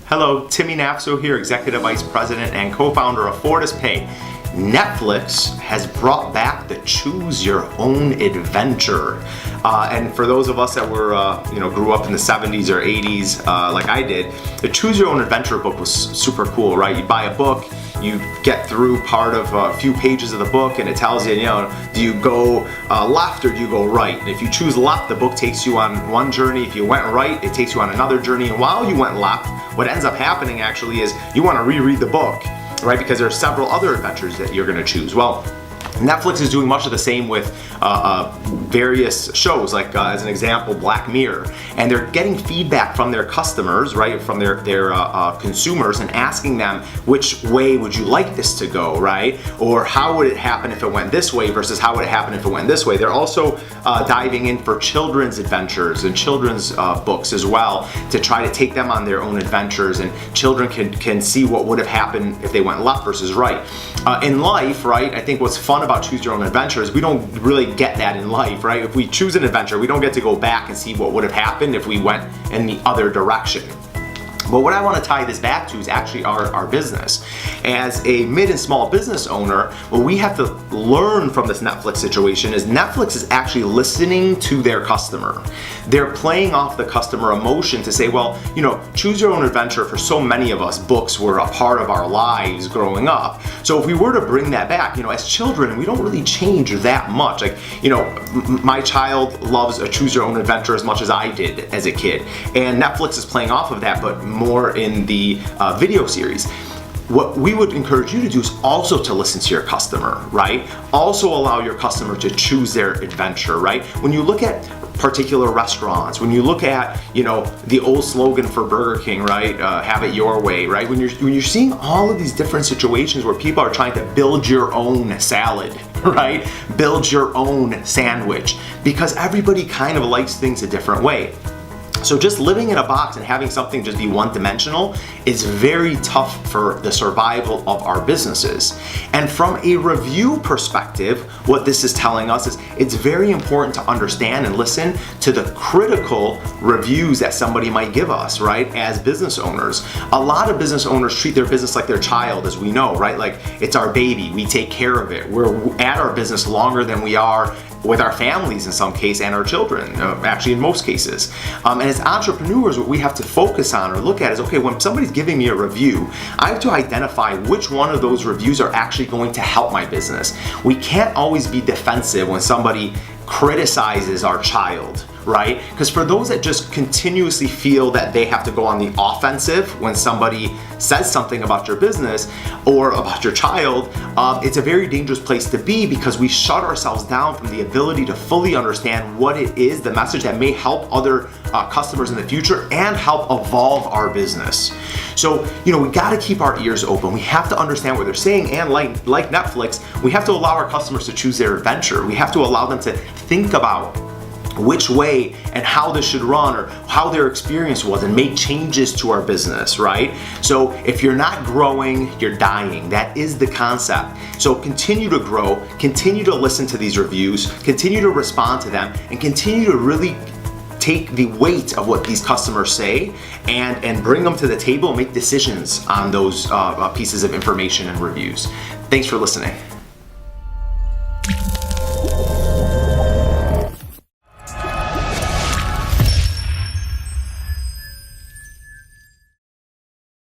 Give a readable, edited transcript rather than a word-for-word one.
Hello, Timmy Nafso here, Executive Vice President and co-founder of FortisPay. Netflix has brought back the Choose Your Own Adventure. And for those of us that were, grew up in the 70s or 80s, like I did, the Choose Your Own Adventure book was super cool, right? You buy a book, you get through part of a few pages of the book, and it tells you, do you go left or do you go right? And if you choose left, the book takes you on one journey. If you went right, it takes you on another journey. And while you went left, what ends up happening actually is you want to reread the book, right? Because there are several other adventures that you're going to choose. Well, Netflix is doing much of the same with various shows, like as an example, Black Mirror, and they're getting feedback from their customers, right, from their consumers, and asking them which way would you like this to go, right, or how would it happen if it went this way versus how would it happen if it went this way. They're also diving in for children's adventures and children's books as well to try to take them on their own adventures, and children can see what would have happened if they went left versus right. In life, right, I think what's fun about Choose Your Own Adventure is we don't really get that in life, right? If we choose an adventure, we don't get to go back and see what would have happened if we went in the other direction. But what I want to tie this back to is actually our business. As a mid and small business owner, what we have to learn from this Netflix situation is Netflix is actually listening to their customer. They're playing off the customer emotion to say, well, Choose Your Own Adventure, for so many of us, books were a part of our lives growing up. So if we were to bring that back, as children, we don't really change that much. Like, my child loves a Choose Your Own Adventure as much as I did as a kid. And Netflix is playing off of that, but more in the video series. What we would encourage you to do is also to listen to your customer, right? Also allow your customer to choose their adventure, right? When you look at particular restaurants, when you look at, the old slogan for Burger King, right? Have it your way, right? When you're seeing all of these different situations where people are trying to build your own salad, right? Build your own sandwich, because everybody kind of likes things a different way. So just living in a box and having something just be one-dimensional is very tough for the survival of our businesses. And from a review perspective, what this is telling us is it's very important to understand and listen to the critical reviews that somebody might give us, right, as business owners. A lot of business owners treat their business like their child, as we know, right? Like, it's our baby, we take care of it. We're at our business longer than we are with our families in some case, and our children, actually in most cases. And as entrepreneurs, what we have to focus on or look at is, okay, when somebody's giving me a review, I have to identify which one of those reviews are actually going to help my business. We can't always be defensive when somebody criticizes our child, right? Because for those that just continuously feel that they have to go on the offensive when somebody says something about your business or about your child, it's a very dangerous place to be, because we shut ourselves down from the ability to fully understand what it is, the message that may help other customers in the future and help evolve our business. So, we got to keep our ears open. We have to understand what they're saying, and like Netflix, we have to allow our customers to choose their adventure. We have to allow them to think about which way and how this should run, or how their experience was, and make changes to our business, right? So if you're not growing, you're dying. That is the concept. So continue to grow, continue to listen to these reviews, continue to respond to them, and continue to really take the weight of what these customers say and bring them to the table and make decisions on those pieces of information and reviews. Thanks for listening.